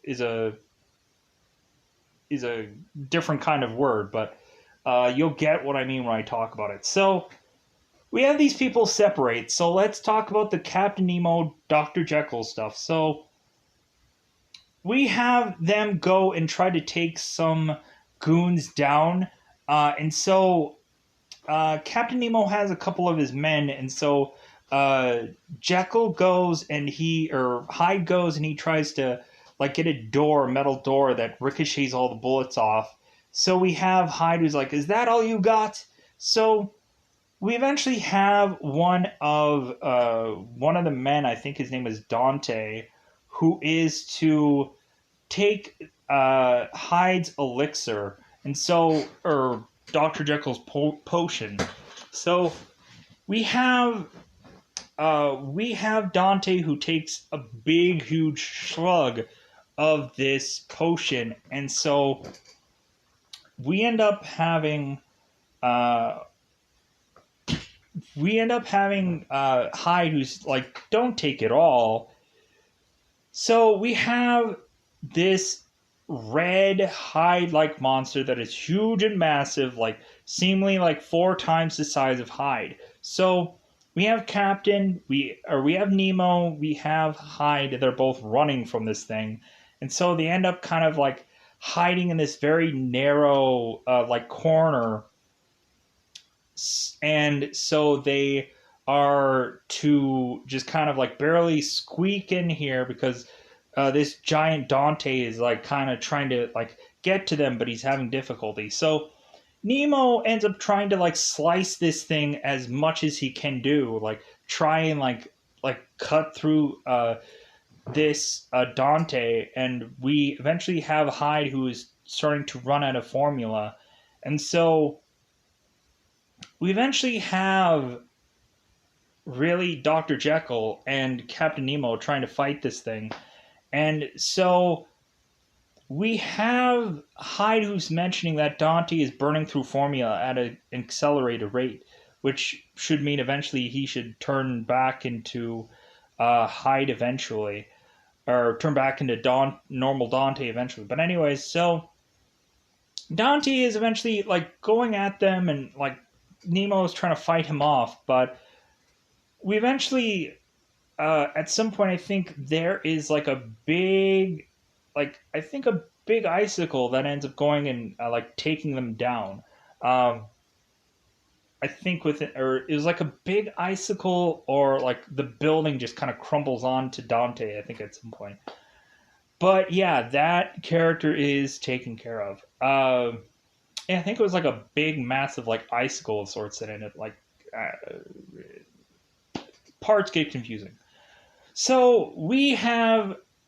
different kind of word, but you'll get what I mean when I talk about it. So we have these people separate. So let's talk about the Captain Nemo, Dr. Jekyll stuff. So we have them go and try to take some goons down. And so Captain Nemo has a couple of his men. And so Jekyll goes and Hyde goes and he tries to, like, get a metal door that ricochets all the bullets off. So we have Hyde, who's like, is that all you got? So we eventually have one of the men, I think his name is Dante, who is to take Hyde's elixir, or Dr. Jekyll's potion. So we have Dante, who takes a big, huge slug of this potion, and so we end up having uh, Hyde, who's like, don't take it all. So we have this red Hyde like monster that is huge and massive, like seemingly like 4 times the size of Hyde. So we have Captain, we have Nemo, we have Hyde. They're both running from this thing, and so they end up kind of like hiding in this very narrow like corner, and so they are to just kind of like barely squeak in here because this giant Dante is like kind of trying to like get to them, but he's having difficulty. So Nemo ends up trying to like slice this thing as much as he can do, like try and like cut through this Dante, and we eventually have Hyde, who is starting to run out of formula, and so we eventually have really Dr. Jekyll and Captain Nemo trying to fight this thing. And so we have Hyde, who's mentioning that Dante is burning through formula at an accelerated rate, which should mean eventually he should turn back into Hyde eventually, or turn back into normal Dante eventually. But anyways, so Dante is eventually like going at them, and like Nemo is trying to fight him off, but we eventually at some point, I think there is like a big, like I think a big icicle that ends up going and like taking them down. Um, I think with it, or it was like a big icicle, or like the building just kind of crumbles onto Dante. I think at some point. But yeah, that character is taken care of. Yeah, I think it was like a big, massive like icicle of sorts that ended like parts get confusing. So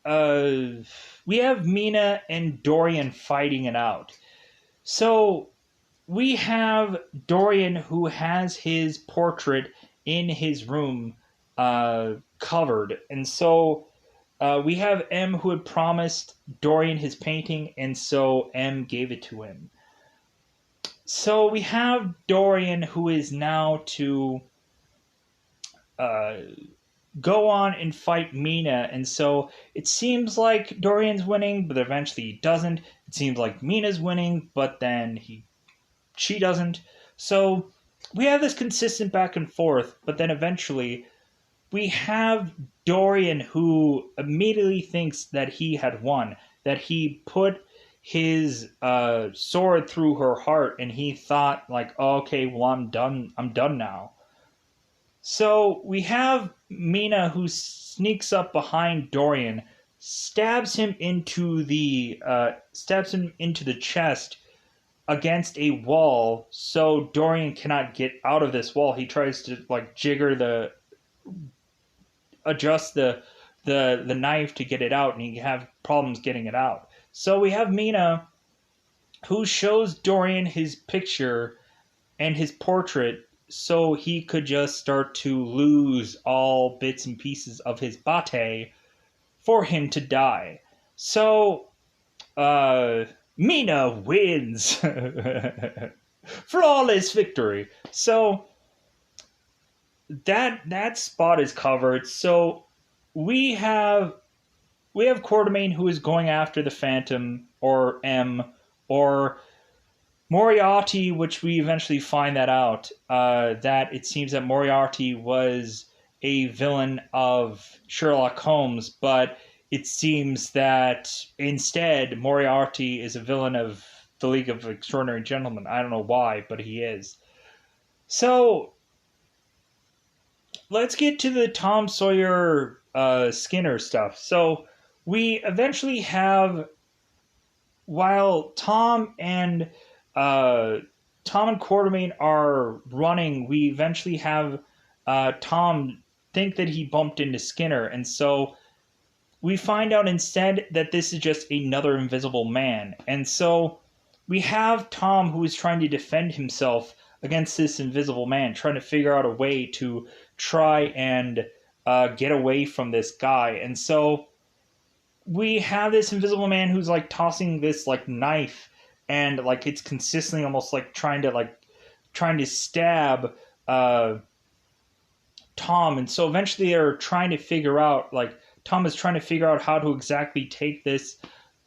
uh we have Mina and Dorian fighting it out. So we have Dorian, who has his portrait in his room covered, and so we have M, who had promised Dorian his painting, and so M gave it to him. So we have Dorian, who is now to uh, go on and fight Mina, and so it seems like Dorian's winning, but eventually he doesn't. It seems like Mina's winning, but then she doesn't. So we have this consistent back and forth, but then eventually we have Dorian, who immediately thinks that he had won, that he put his sword through her heart, and he thought like, oh, okay, well, I'm done now. So we have Mina, who sneaks up behind Dorian, stabs him into the chest against a wall. So Dorian cannot get out of this wall. He tries to like adjust the knife to get it out, and he have problems getting it out. So we have Mina, who shows Dorian his picture and his portrait, so he could just start to lose all bits and pieces of his bate for him to die. So, Mina wins. Flawless victory. So, that spot is covered. So, we have Quartermain, who is going after the Phantom, or M, or Moriarty, which we eventually find that out, that it seems that Moriarty was a villain of Sherlock Holmes, but it seems that instead Moriarty is a villain of the League of Extraordinary Gentlemen. I don't know why, but he is. So let's get to the Tom Sawyer Skinner stuff. So we eventually have, while Tom and Quartermain are running, we eventually have Tom think that he bumped into Skinner, and so we find out instead that this is just another invisible man. And so we have Tom, who is trying to defend himself against this invisible man, trying to figure out a way to try and get away from this guy. And so we have this invisible man who's like tossing this like knife and like it's consistently almost like trying to stab uh, Tom, and so eventually they're trying to figure out like Tom is trying to figure out how to exactly take this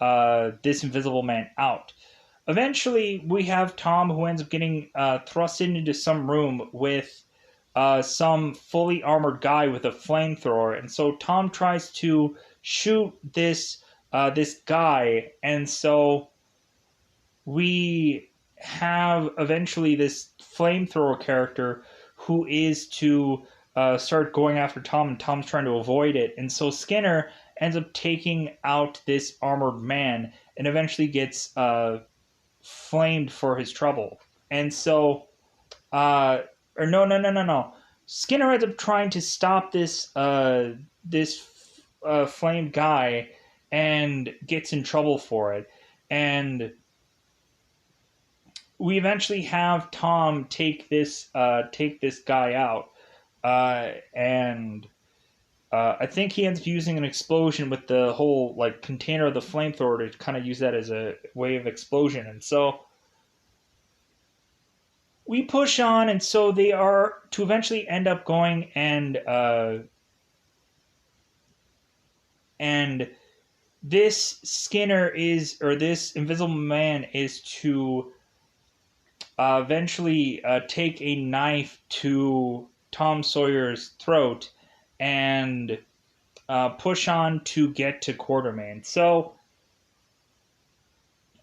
Invisible Man out. Eventually, we have Tom who ends up getting thrusted into some room with some fully armored guy with a flamethrower, and so Tom tries to shoot this guy, and so we have eventually this flamethrower character who is to start going after Tom, and Tom's trying to avoid it. And so Skinner ends up taking out this armored man and eventually gets flamed for his trouble. And so, or no. Skinner ends up trying to stop this flamed guy and gets in trouble for it. And we eventually have Tom take this guy out, and I think he ends up using an explosion with the whole like container of the flamethrower to kind of use that as a way of explosion, and so we push on, and so they are to eventually end up going and this Skinner is or this Invisible Man is to eventually take a knife to Tom Sawyer's throat and push on to get to Quartermain. So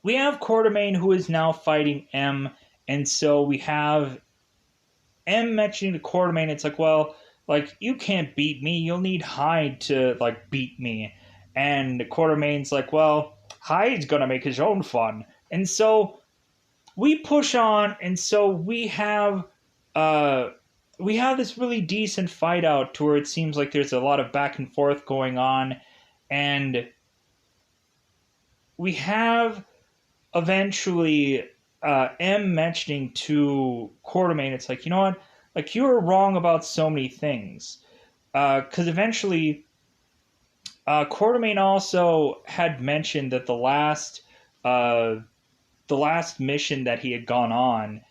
we have Quartermain who is now fighting M, and so we have M mentioning to Quartermain, it's like, well, like, you can't beat me, you'll need Hyde to, like, beat me. And Quartermain's like, well, Hyde's gonna make his own fun. And so we push on, and so we have this really decent fight out to where it seems like there's a lot of back and forth going on, and we have eventually M mentioning to Quartermain, it's like, you know what, like, you were wrong about so many things, because eventually Quartermain also had mentioned that the last mission that he had gone on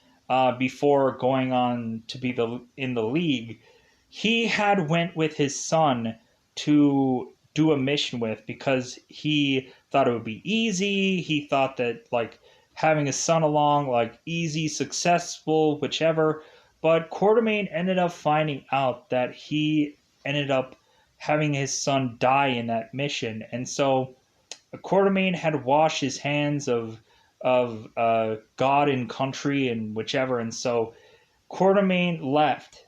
before going on to be in the league, he had went with his son to do a mission with because he thought it would be easy. He thought that like having a son along, like easy, successful, whichever. But Quartermain ended up finding out that he ended up having his son die in that mission, and so Quartermain had washed his hands of God and country and whichever, and so Quartermain left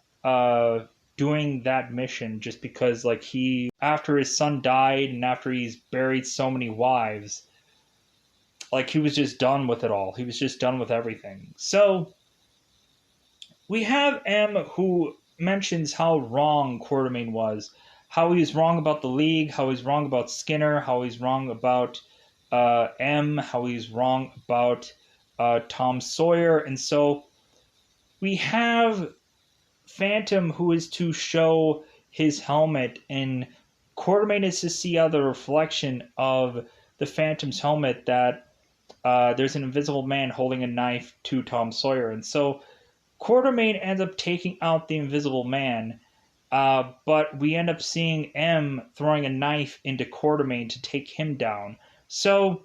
doing that mission just because like he after his son died and after he's buried so many wives, like he was just done with it all. He was just done with everything. So we have M who mentions how wrong Quartermain was, how he's wrong about the league, how he's wrong about Skinner, how he's wrong about M, how he's wrong about Tom Sawyer. And so we have Phantom who is to show his helmet, and Quartermain is to see out the reflection of the Phantom's helmet that there's an invisible man holding a knife to Tom Sawyer. And so Quartermain ends up taking out the Invisible Man, but we end up seeing M throwing a knife into Quartermain to take him down. So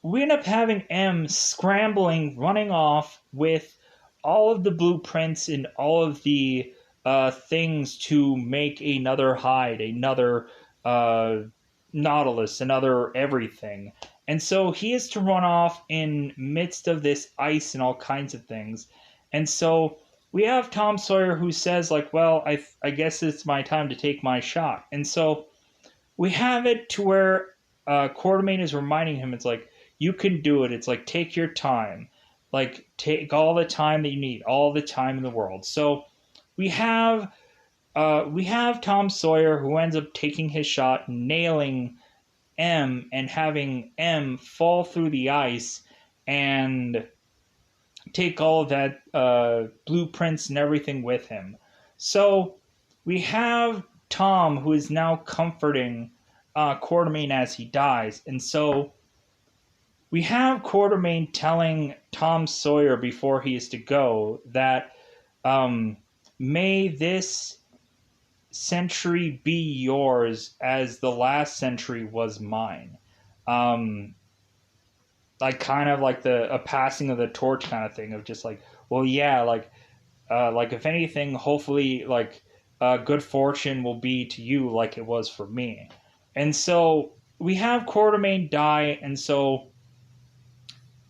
we end up having M scrambling, running off with all of the blueprints and all of the things to make another Hyde, another Nautilus, another everything. And so he is to run off in midst of this ice and all kinds of things. And so we have Tom Sawyer who says, like, well, I guess it's my time to take my shot. And so we have it to where Quartermain is reminding him, it's like, you can do it. It's like, take your time. Like, take all the time that you need, all the time in the world. So we have Tom Sawyer who ends up taking his shot, nailing M, and having M fall through the ice and take all of that blueprints and everything with him. So we have Tom who is now comforting Quartermain as he dies, and so we have Quartermain telling Tom Sawyer before he is to go that um, may this century be yours as the last century was mine. Um, like kind of like the a passing of the torch kind of thing of just like, well, yeah, like if anything, hopefully like good fortune will be to you like it was for me. And so we have Quartermain die, and so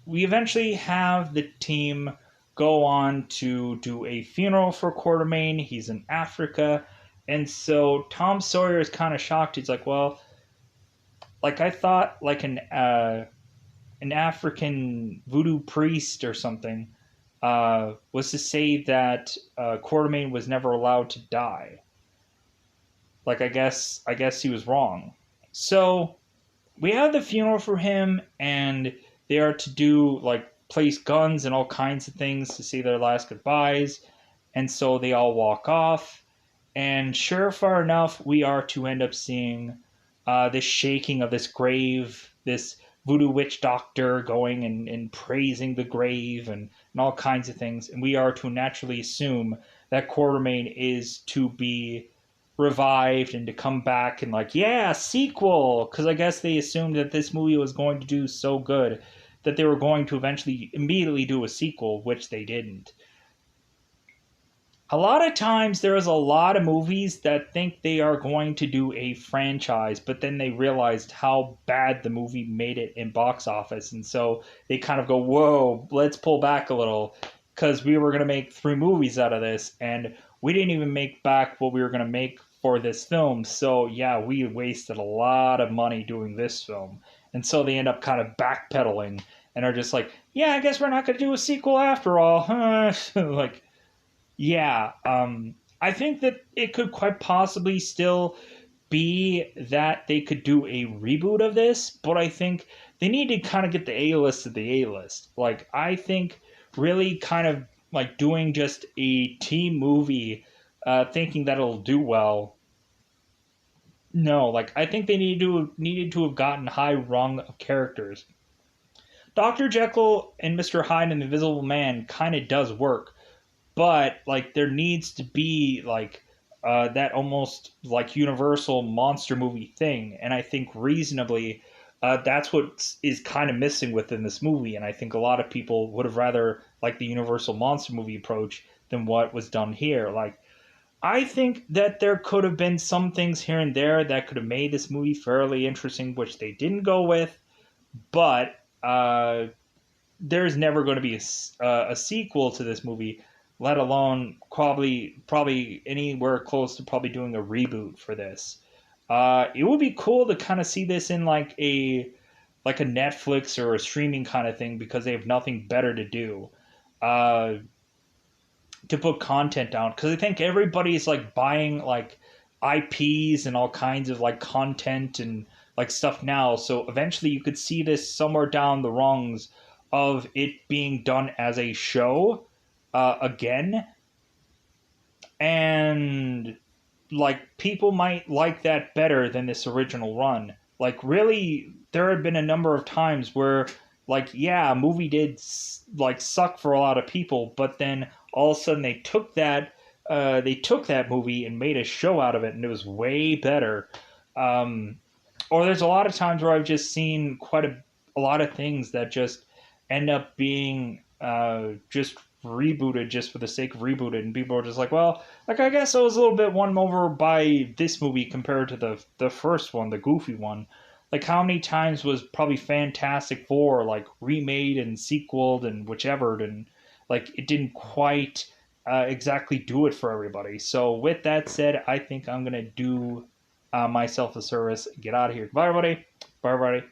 we eventually have the team go on to do a funeral for Quartermain. He's in Africa. And so Tom Sawyer is kind of shocked. He's like, well, like I thought like an African voodoo priest or something was to say that Quartermain was never allowed to die. Like I guess he was wrong. So we have the funeral for him, and they are to do like place guns and all kinds of things to say their last goodbyes. And so they all walk off, and sure far enough, we are to end up seeing this shaking of this grave, this voodoo witch doctor going and praising the grave and all kinds of things. And we are to naturally assume that Quartermain is to be revived and to come back and like, yeah, sequel. Because I guess they assumed that this movie was going to do so good that they were going to eventually immediately do a sequel, which they didn't. A lot of times there is a lot of movies that think they are going to do a franchise, but then they realized how bad the movie made it in box office, and so they kind of go, whoa, let's pull back a little, because we were going to make 3 movies out of this, and we didn't even make back what we were going to make for this film. So yeah, we wasted a lot of money doing this film. And so they end up kind of backpedaling and are just like, yeah, I guess we're not going to do a sequel after all. Like, yeah, I think that it could quite possibly still be that they could do a reboot of this, but I think they need to kind of get the A list to the A list. Like, I think really kind of like doing just a team movie, thinking that it'll do well. No, like I think they needed to have gotten high rung of characters. Doctor Jekyll and Mister Hyde and the Invisible Man kind of does work, but like there needs to be like that almost like universal monster movie thing, and I think reasonably that's what is kind of missing within this movie, and I think a lot of people would have rather like the universal monster movie approach than what was done here. Like I think that there could have been some things here and there that could have made this movie fairly interesting, which they didn't go with, but there's never going to be a sequel to this movie, let alone probably anywhere close to probably doing a reboot for this. It would be cool to kind of see this in like a Netflix or a streaming kind of thing because they have nothing better to do to put content down. Because I think everybody's like buying like IPs and all kinds of like content and like stuff now. So eventually you could see this somewhere down the rungs of it being done as a show again. And like people might like that better than this original run. Like really, there had been a number of times where like yeah, a movie did like suck for a lot of people, but then all of a sudden they took that movie and made a show out of it, and it was way better. Um, or there's a lot of times where I've just seen quite a lot of things that just end up being just rebooted just for the sake of rebooted, and people are just like, well, like I guess I was a little bit won over by this movie compared to the first one, the Goofy one. Like how many times was probably Fantastic Four like remade and sequeled and whichever, and like it didn't quite exactly do it for everybody. So with that said, I think I'm gonna do myself a service, get out of here. Bye everybody. Bye everybody.